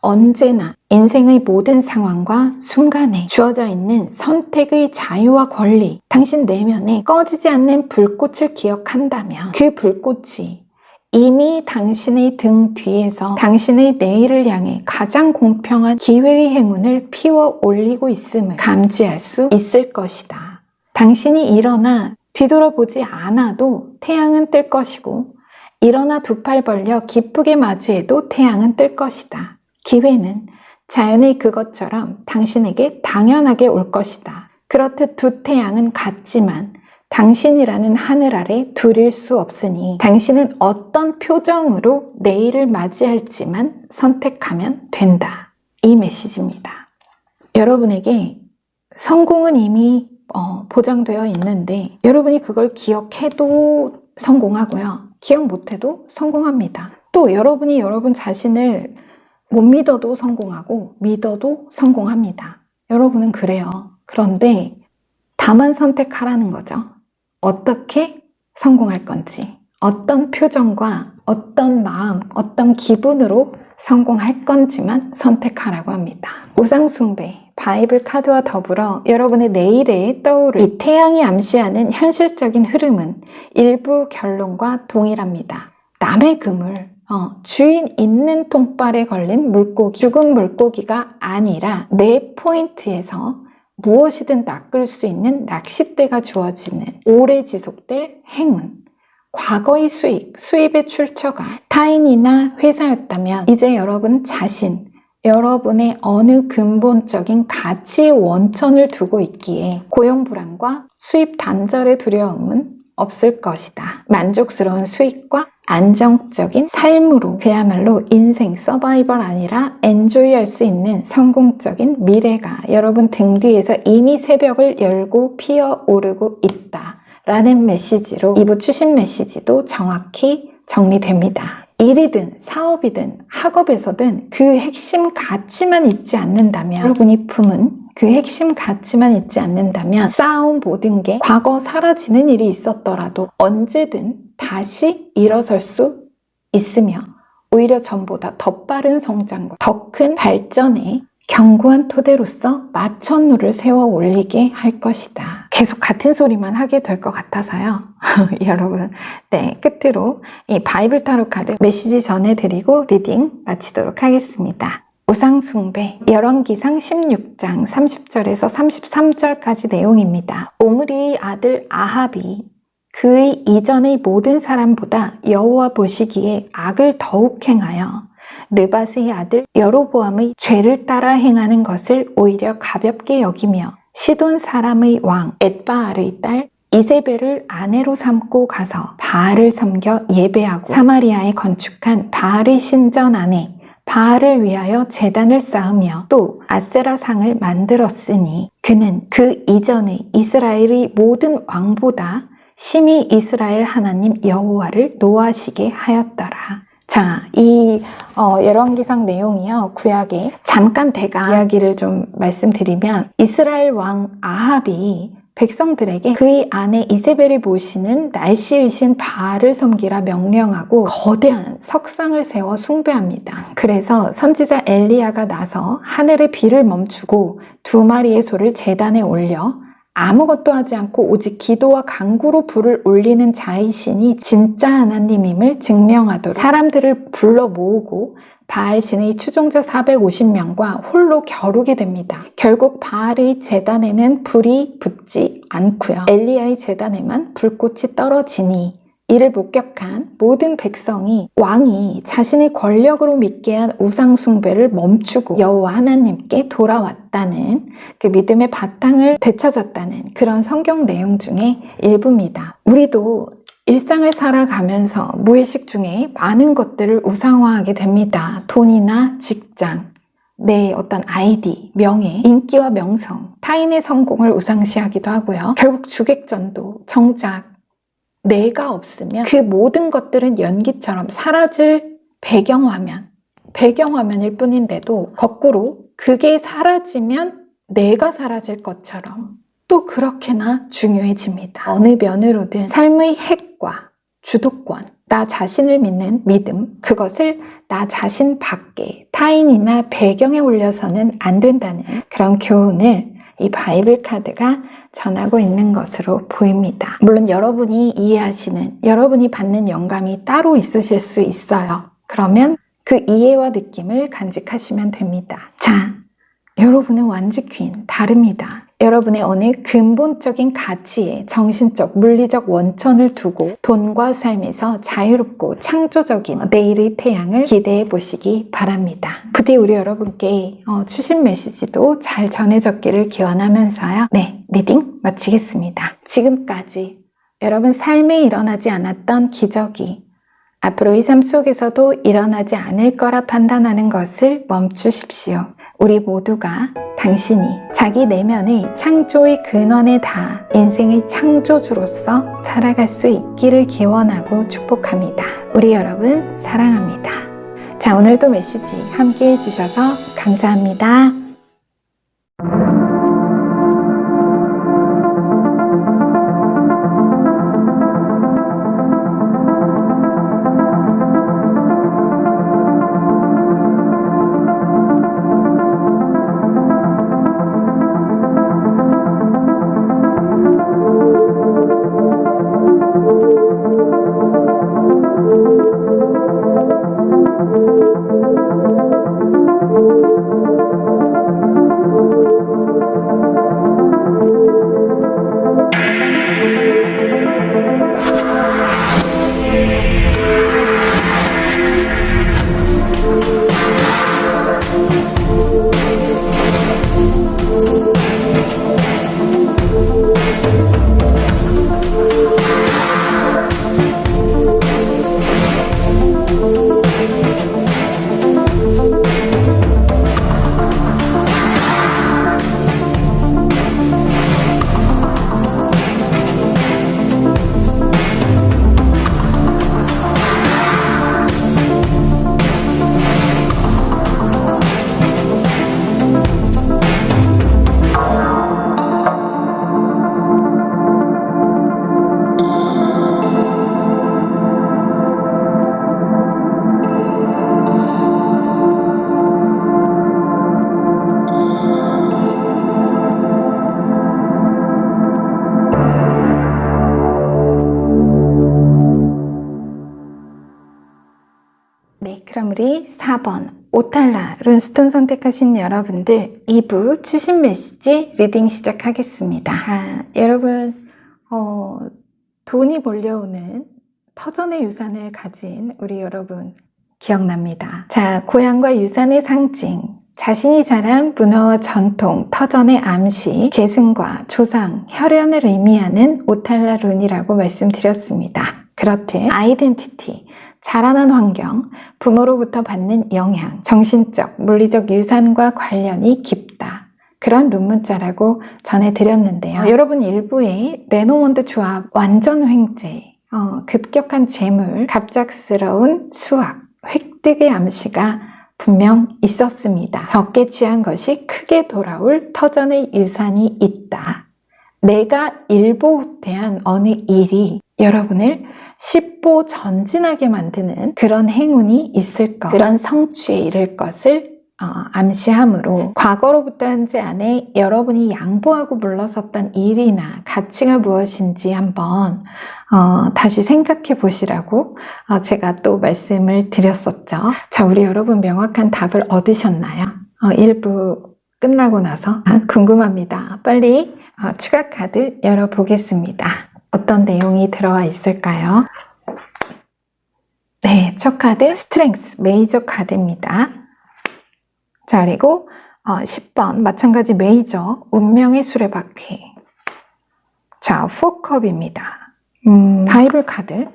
언제나 인생의 모든 상황과 순간에 주어져 있는 선택의 자유와 권리, 당신 내면에 꺼지지 않는 불꽃을 기억한다면 그 불꽃이 이미 당신의 등 뒤에서 당신의 내일을 향해 가장 공평한 기회의 행운을 피워 올리고 있음을 감지할 수 있을 것이다. 당신이 일어나 뒤돌아보지 않아도 태양은 뜰 것이고, 일어나 두 팔 벌려 기쁘게 맞이해도 태양은 뜰 것이다. 기회는 자연의 그것처럼 당신에게 당연하게 올 것이다. 그렇듯 두 태양은 같지만 당신이라는 하늘 아래 둘일 수 없으니 당신은 어떤 표정으로 내일을 맞이할지만 선택하면 된다. 이 메시지입니다. 여러분에게 성공은 이미 보장되어 있는데 여러분이 그걸 기억해도 성공하고요. 기억 못해도 성공합니다. 또 여러분이 여러분 자신을 못 믿어도 성공하고 믿어도 성공합니다. 여러분은 그래요. 그런데 다만 선택하라는 거죠. 어떻게 성공할 건지, 어떤 표정과 어떤 마음, 어떤 기분으로 성공할 건지만 선택하라고 합니다. 우상숭배, 바이블 카드와 더불어 여러분의 내일에 떠오를 이 태양이 암시하는 현실적인 흐름은 일부 결론과 동일합니다. 남의 그물, 주인 있는 통발에 걸린 물고기, 죽은 물고기가 아니라 내 포인트에서 무엇이든 낚을 수 있는 낚싯대가 주어지는 오래 지속될 행운, 과거의 수입의 출처가 타인이나 회사였다면 이제 여러분 자신, 여러분의 어느 근본적인 가치의 원천을 두고 있기에 고용 불안과 수입 단절의 두려움은 없을 것이다. 만족스러운 수익과 안정적인 삶으로 그야말로 인생 서바이벌 아니라 엔조이할 수 있는 성공적인 미래가 여러분 등 뒤에서 이미 새벽을 열고 피어오르고 있다 라는 메시지로 2부 추신 메시지도 정확히 정리됩니다. 일이든 사업이든 학업에서든 그 핵심 가치만 있지 않는다면 여러분이 품은 그 핵심 가치만 있지 않는다면 쌓아온 모든 게 과거 사라지는 일이 있었더라도 언제든 다시 일어설 수 있으며 오히려 전보다 더 빠른 성장과 더 큰 발전에 견고한 토대로서 마천루를 세워 올리게 할 것이다. 계속 같은 소리만 하게 될 것 같아서요. 여러분, 끝으로 이 바이블 타로 카드 메시지 전해드리고 리딩 마치도록 하겠습니다. 우상숭배, 열왕기상 16장 30절에서 33절까지 내용입니다. 오므리의 아들 아합이 그의 이전의 모든 사람보다 여호와 보시기에 악을 더욱 행하여 느밧의 아들 여로보암의 죄를 따라 행하는 것을 오히려 가볍게 여기며 시돈 사람의 왕 엣바알의 딸 이세벨을 아내로 삼고 가서 바알을 섬겨 예배하고 사마리아에 건축한 바알의 신전 안에 바알을 위하여 제단을 쌓으며 또 아세라 상을 만들었으니 그는 그 이전에 이스라엘의 모든 왕보다 심히 이스라엘 하나님 여호와를 노하시게 하였더라. 자, 이 열왕기상 내용이요. 구약에 잠깐 대강 이야기를 좀 말씀드리면 이스라엘 왕 아합이 백성들에게 그의 아내 이세벨이 모시는 날씨의신 바알을 섬기라 명령하고 거대한 석상을 세워 숭배합니다. 그래서 선지자 엘리야가 나서 하늘의 비를 멈추고 2마리의 소를 제단에 올려 아무것도 하지 않고 오직 기도와 간구로 불을 올리는 자의 신이 진짜 하나님임을 증명하도록 사람들을 불러 모으고 바알신의 추종자 450명과 홀로 겨루게 됩니다. 결국 바알의 제단에는 불이 붙지 않고요. 엘리야의 제단에만 불꽃이 떨어지니 이를 목격한 모든 백성이 왕이 자신의 권력으로 믿게 한 우상숭배를 멈추고 여호와 하나님께 돌아왔다는 그 믿음의 바탕을 되찾았다는 그런 성경 내용 중에 일부입니다. 우리도 일상을 살아가면서 무의식 중에 많은 것들을 우상화하게 됩니다. 돈이나 직장, 내 어떤 아이디, 명예, 인기와 명성, 타인의 성공을 우상시하기도 하고요. 결국 주객전도, 정작 내가 없으면 그 모든 것들은 연기처럼 사라질 배경화면일 뿐인데도 거꾸로 그게 사라지면 내가 사라질 것처럼 또 그렇게나 중요해집니다. 어느 면으로든 삶의 핵과 주도권, 나 자신을 믿는 믿음, 그것을 나 자신 밖에 타인이나 배경에 올려서는 안 된다는 그런 교훈을 이 바이블 카드가 전하고 있는 것으로 보입니다. 물론 여러분이 이해하시는, 여러분이 받는 영감이 따로 있으실 수 있어요. 그러면 그 이해와 느낌을 간직하시면 됩니다. 자, 여러분은 완지퀸, 다릅니다. 여러분의 어느 근본적인 가치에 정신적, 물리적 원천을 두고 돈과 삶에서 자유롭고 창조적인 내일의 태양을 기대해 보시기 바랍니다. 부디 우리 여러분께 추신 메시지도 잘 전해졌기를 기원하면서요. 리딩 마치겠습니다. 지금까지 여러분 삶에 일어나지 않았던 기적이 앞으로의 삶 속에서도 일어나지 않을 거라 판단하는 것을 멈추십시오. 우리 모두가 당신이 자기 내면의 창조의 근원에 닿아 인생의 창조주로서 살아갈 수 있기를 기원하고 축복합니다. 우리 여러분 사랑합니다. 자, 오늘도 메시지 함께 해주셔서 감사합니다. 네, 그럼 우리 4번 오탈라 룬스톤 선택하신 여러분들 2부 추신 메시지 리딩 시작하겠습니다. 여러분 돈이 몰려오는 터전의 유산을 가진 우리 여러분 기억납니다. 자, 고향과 유산의 상징, 자신이 자란 문화와 전통, 터전의 암시, 계승과 조상, 혈연을 의미하는 오탈라 룬이라고 말씀드렸습니다. 그렇듯 아이덴티티, 자라난 환경, 부모로부터 받는 영향, 정신적, 물리적 유산과 관련이 깊다. 그런 룬문자라고 전해드렸는데요. 여러분 일부의 레노몬드 조합, 완전 횡재, 급격한 재물, 갑작스러운 수확, 획득의 암시가 분명 있었습니다. 적게 취한 것이 크게 돌아올 터전의 유산이 있다. 내가 일보후퇴한 어느 일이 여러분을 십보 전진하게 만드는 그런 행운이 있을 것, 그런 성취에 이를 것을 암시하므로 과거로부터 현재 안에 여러분이 양보하고 물러섰던 일이나 가치가 무엇인지 한번 다시 생각해 보시라고 제가 또 말씀을 드렸었죠. 자, 우리 여러분 명확한 답을 얻으셨나요? 1부 끝나고 나서 궁금합니다. 빨리 추가 카드 열어보겠습니다. 어떤 내용이 들어와 있을까요? 네, 첫 카드 스트렝스 메이저 카드입니다. 자, 그리고 10번 마찬가지 메이저 운명의 수레바퀴. 자, 4컵입니다. 바이블 카드.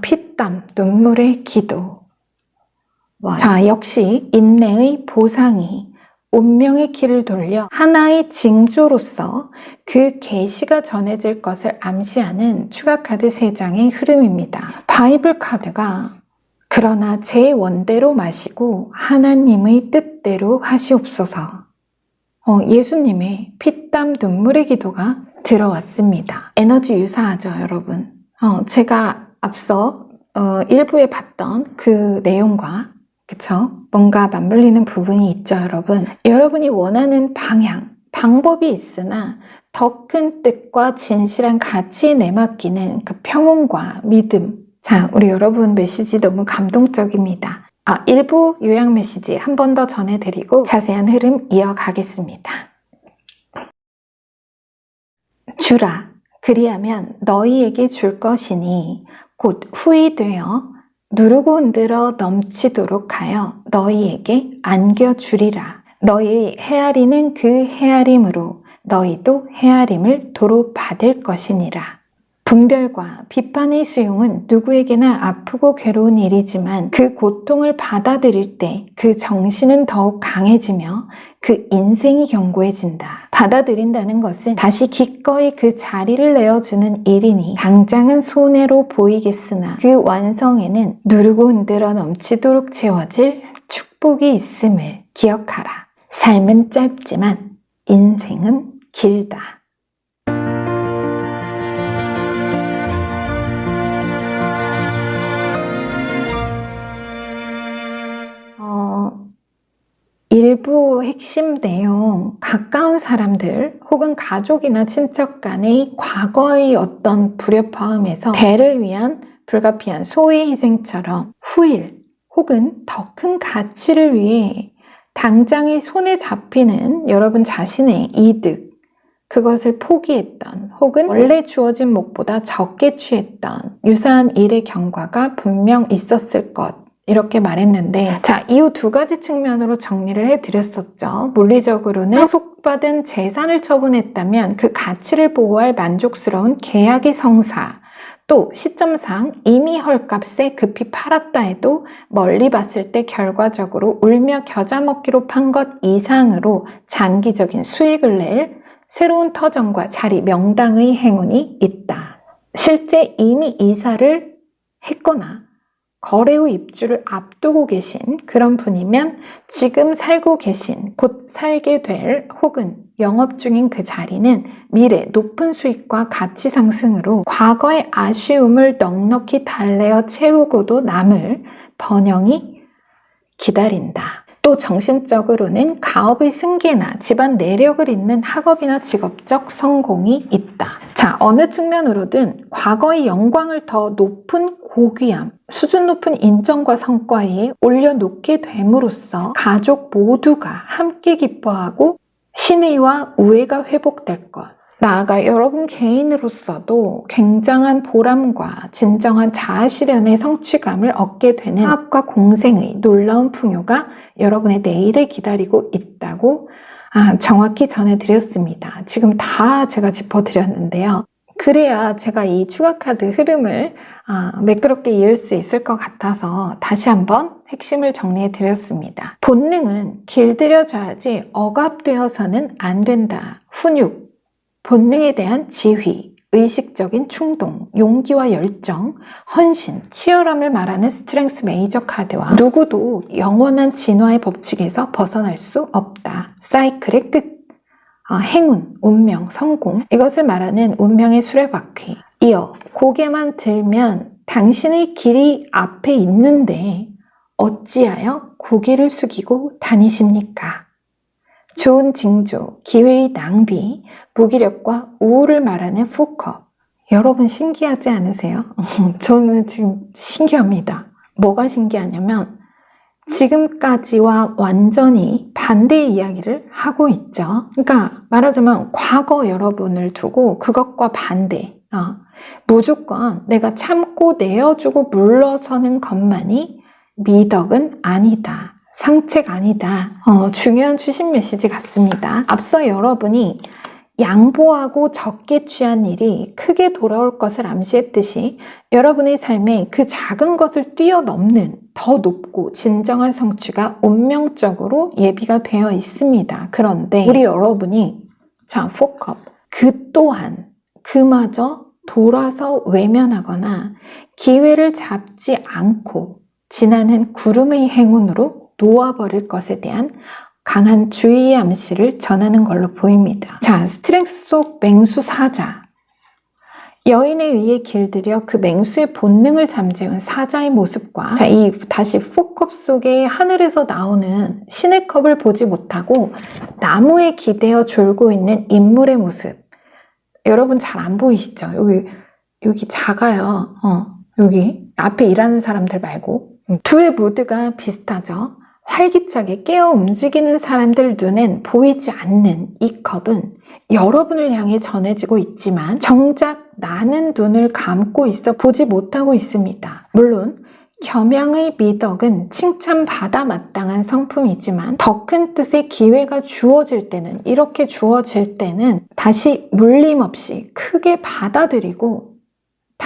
피땀 눈물의 기도. 자, 역시 인내의 보상이 운명의 길을 돌려 하나의 징조로서 그 계시가 전해질 것을 암시하는 추가 카드 3장의 흐름입니다. 바이블 카드가 그러나 제 원대로 마시고 하나님의 뜻대로 하시옵소서. 예수님의 피땀 눈물의 기도가 들어왔습니다. 에너지 유사하죠, 여러분. 제가 앞서 일부에 봤던 그 내용과 그쵸? 뭔가 맞물리는 부분이 있죠, 여러분. 여러분이 원하는 방향, 방법이 있으나 더 큰 뜻과 진실한 가치에 내맡기는 그 평온과 믿음. 자, 우리 여러분 메시지 너무 감동적입니다. 일부 요약 메시지 한 번 더 전해드리고 자세한 흐름 이어가겠습니다. 주라, 그리하면 너희에게 줄 것이니 곧 후이 되어 누르고 흔들어 넘치도록 하여 너희에게 안겨주리라. 너희 헤아리는 그 헤아림으로 너희도 헤아림을 도로 받을 것이니라. 분별과 비판의 수용은 누구에게나 아프고 괴로운 일이지만 그 고통을 받아들일 때 그 정신은 더욱 강해지며 그 인생이 견고해진다. 받아들인다는 것은 다시 기꺼이 그 자리를 내어주는 일이니 당장은 손해로 보이겠으나 그 완성에는 누르고 흔들어 넘치도록 채워질 축복이 있음을 기억하라. 삶은 짧지만 인생은 길다. 일부 핵심 내용, 가까운 사람들 혹은 가족이나 친척 간의 과거의 어떤 불협화음에서 대를 위한 불가피한 소의 희생처럼 후일 혹은 더 큰 가치를 위해 당장의 손에 잡히는 여러분 자신의 이득, 그것을 포기했던 혹은 원래 주어진 목보다 적게 취했던 유사한 일의 경과가 분명 있었을 것, 이렇게 말했는데, 자, 이후 두 가지 측면으로 정리를 해드렸었죠. 물리적으로는 상속받은 재산을 처분했다면 그 가치를 보호할 만족스러운 계약의 성사, 또 시점상 이미 헐값에 급히 팔았다 해도 멀리 봤을 때 결과적으로 울며 겨자 먹기로 판 것 이상으로 장기적인 수익을 낼 새로운 터전과 자리, 명당의 행운이 있다. 실제 이미 이사를 했거나 거래 후 입주를 앞두고 계신 그런 분이면 지금 살고 계신, 곧 살게 될 혹은 영업 중인 그 자리는 미래 높은 수익과 가치 상승으로 과거의 아쉬움을 넉넉히 달래어 채우고도 남을 번영이 기다린다. 또 정신적으로는 가업의 승계나 집안 내력을 잇는 학업이나 직업적 성공이 있다. 자, 어느 측면으로든 과거의 영광을 더 높은 고귀함, 수준 높은 인정과 성과에 올려놓게 됨으로써 가족 모두가 함께 기뻐하고 신의와 우애가 회복될 것. 나아가 여러분 개인으로서도 굉장한 보람과 진정한 자아실현의 성취감을 얻게 되는 화합과 공생의 놀라운 풍요가 여러분의 내일을 기다리고 있다고 정확히 전해드렸습니다. 지금 다 제가 짚어드렸는데요. 그래야 제가 이 추가카드 흐름을 매끄럽게 이을 수 있을 것 같아서 다시 한번 핵심을 정리해드렸습니다. 본능은 길들여져야지 억압되어서는 안 된다. 훈육, 본능에 대한 지휘, 의식적인 충동, 용기와 열정, 헌신, 치열함을 말하는 스트렝스 메이저 카드와 누구도 영원한 진화의 법칙에서 벗어날 수 없다. 사이클의 끝. 행운, 운명, 성공, 이것을 말하는 운명의 수레바퀴. 이어 고개만 들면 당신의 길이 앞에 있는데 어찌하여 고개를 숙이고 다니십니까? 좋은 징조, 기회의 낭비, 무기력과 우울을 말하는 포컵. 여러분 신기하지 않으세요? 저는 지금 신기합니다. 뭐가 신기하냐면 지금까지와 완전히 반대의 이야기를 하고 있죠. 그러니까 말하자면 과거 여러분을 두고 그것과 반대. 무조건 내가 참고 내어주고 물러서는 것만이 미덕은 아니다. 상책 아니다. 중요한 주신 메시지 같습니다. 앞서 여러분이 양보하고 적게 취한 일이 크게 돌아올 것을 암시했듯이 여러분의 삶에 그 작은 것을 뛰어넘는 더 높고 진정한 성취가 운명적으로 예비가 되어 있습니다. 그런데 우리 여러분이 포컵, 그 또한 그마저 돌아서 외면하거나 기회를 잡지 않고 지나는 구름의 행운으로 놓아버릴 것에 대한 강한 주의의 암시를 전하는 걸로 보입니다. 자, 스트렝스 속 맹수 사자. 여인에 의해 길들여 그 맹수의 본능을 잠재운 사자의 모습과 이 다시 포컵 속에 하늘에서 나오는 신의 컵을 보지 못하고 나무에 기대어 졸고 있는 인물의 모습. 여러분 잘 안 보이시죠? 여기 작아요. 여기 앞에 일하는 사람들 말고. 둘의 무드가 비슷하죠? 활기차게 깨어 움직이는 사람들 눈엔 보이지 않는 이 컵은 여러분을 향해 전해지고 있지만 정작 나는 눈을 감고 있어 보지 못하고 있습니다. 물론 겸양의 미덕은 칭찬받아 마땅한 성품이지만 더 큰 뜻의 기회가 주어질 때는, 이렇게 주어질 때는 다시 물림 없이 크게 받아들이고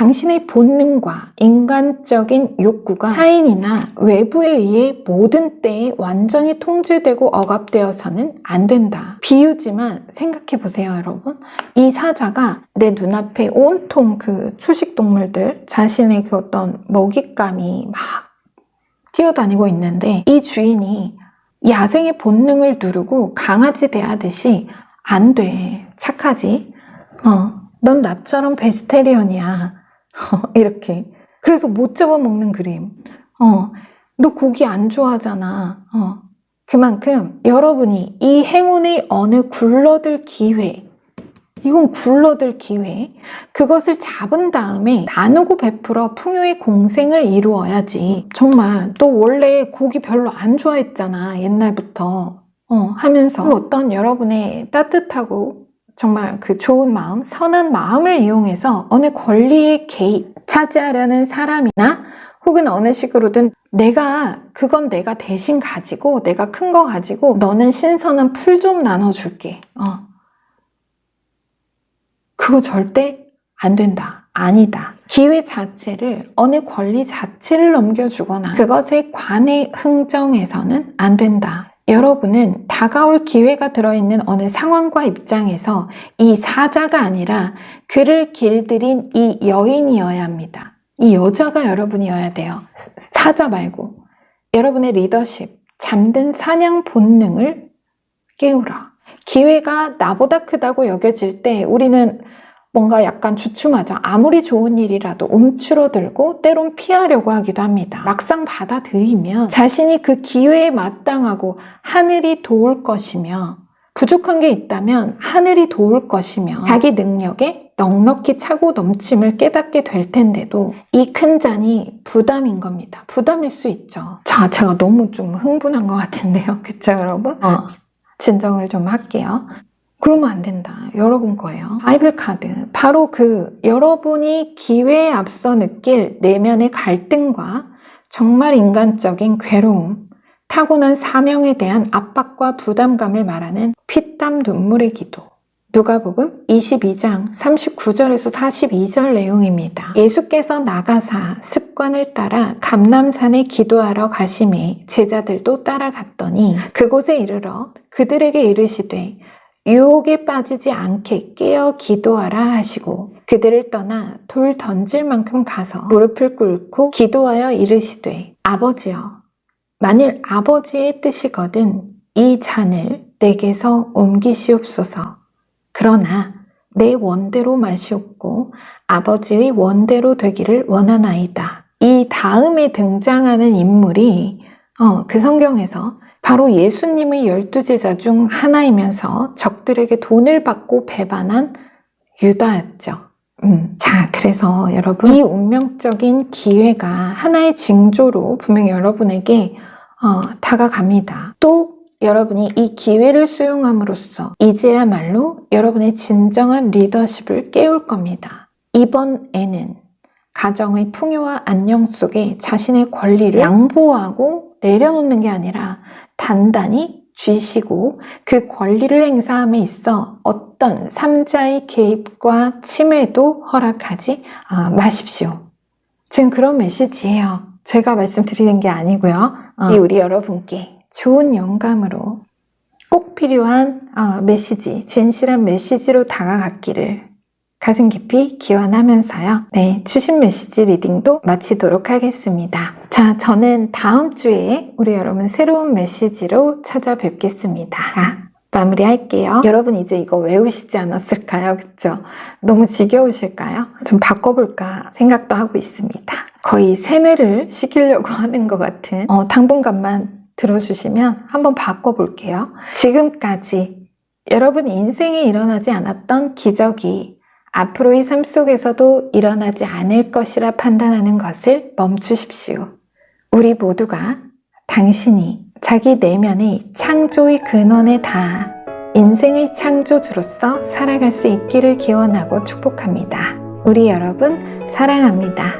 당신의 본능과 인간적인 욕구가 타인이나 외부에 의해 모든 때에 완전히 통제되고 억압되어서는 안 된다. 비유지만 생각해 보세요, 여러분. 이 사자가 내 눈앞에 온통 그 초식동물들, 자신의 그 어떤 먹잇감이 막 뛰어다니고 있는데 이 주인이 야생의 본능을 누르고 강아지 대하듯이 안 돼. 착하지? 넌 나처럼 베지테리언이야. 이렇게. 그래서 못 잡아먹는 그림. 너 고기 안 좋아하잖아. 그만큼 여러분이 이 행운의 어느 굴러들 기회, 이건 굴러들 기회, 그것을 잡은 다음에 나누고 베풀어 풍요의 공생을 이루어야지. 정말 너 원래 고기 별로 안 좋아했잖아, 옛날부터. 하면서 그 어떤 여러분의 따뜻하고 정말 그 좋은 마음, 선한 마음을 이용해서 어느 권리의 개입, 차지하려는 사람이나 혹은 어느 식으로든 그건 내가 대신 가지고, 내가 큰 거 가지고 너는 신선한 풀 좀 나눠줄게. 그거 절대 안 된다. 아니다. 기회 자체를, 어느 권리 자체를 넘겨주거나 그것에 관해 흥정해서는 안 된다. 여러분은 다가올 기회가 들어있는 어느 상황과 입장에서 이 사자가 아니라 그를 길들인 이 여인이어야 합니다. 이 여자가 여러분이어야 돼요. 사자 말고. 여러분의 리더십, 잠든 사냥 본능을 깨우라. 기회가 나보다 크다고 여겨질 때 우리는 뭔가 약간 주춤하죠. 아무리 좋은 일이라도 움츠러들고 때론 피하려고 하기도 합니다. 막상 받아들이면 자신이 그 기회에 마땅하고 하늘이 도울 것이며, 부족한 게 있다면 하늘이 도울 것이며, 자기 능력에 넉넉히 차고 넘침을 깨닫게 될 텐데도 이 큰 잔이 부담인 겁니다. 부담일 수 있죠. 제가 너무 좀 흥분한 것 같은데요. 그쵸, 여러분? 진정을 좀 할게요. 그러면 안 된다. 여러분 거예요. 바이블 카드. 바로 여러분이 기회에 앞서 느낄 내면의 갈등과 정말 인간적인 괴로움, 타고난 사명에 대한 압박과 부담감을 말하는 피땀 눈물의 기도. 누가복음 22장 39절에서 42절 내용입니다. 예수께서 나가사 습관을 따라 감람산에 기도하러 가심에 제자들도 따라갔더니 그곳에 이르러 그들에게 이르시되 유혹에 빠지지 않게 깨어 기도하라 하시고 그들을 떠나 돌 던질 만큼 가서 무릎을 꿇고 기도하여 이르시되 아버지여, 만일 아버지의 뜻이거든 이 잔을 내게서 옮기시옵소서. 그러나 내 원대로 마시옵고 아버지의 원대로 되기를 원하나이다. 이 다음에 등장하는 인물이 그 성경에서 바로 예수님의 12제자 중 하나이면서 적들에게 돈을 받고 배반한 유다였죠. 자, 그래서 여러분, 이 운명적인 기회가 하나의 징조로 분명 여러분에게 다가갑니다. 또 여러분이 이 기회를 수용함으로써 이제야말로 여러분의 진정한 리더십을 깨울 겁니다. 이번에는 가정의 풍요와 안녕 속에 자신의 권리를 양보하고 내려놓는 게 아니라 단단히 쥐시고 그 권리를 행사함에 있어 어떤 삼자의 개입과 침해도 허락하지 마십시오. 지금 그런 메시지예요. 제가 말씀드리는 게 아니고요. 우리 여러분께 좋은 영감으로 꼭 필요한 메시지, 진실한 메시지로 다가갔기를 가슴 깊이 기원하면서요. 네, 추신 메시지 리딩도 마치도록 하겠습니다. 자, 저는 다음 주에 우리 여러분 새로운 메시지로 찾아뵙겠습니다. 마무리할게요. 여러분 이제 이거 외우시지 않았을까요? 그쵸? 너무 지겨우실까요? 좀 바꿔볼까 생각도 하고 있습니다. 거의 세뇌를 시키려고 하는 것 같은 당분간만 들어주시면 한번 바꿔볼게요. 지금까지 여러분 인생에 일어나지 않았던 기적이 앞으로의 삶 속에서도 일어나지 않을 것이라 판단하는 것을 멈추십시오. 우리 모두가 당신이 자기 내면의 창조의 근원에 닿아 인생의 창조주로서 살아갈 수 있기를 기원하고 축복합니다. 우리 여러분 사랑합니다.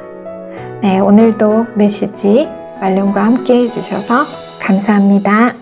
네, 오늘도 메시지 말름과 함께 해주셔서 감사합니다.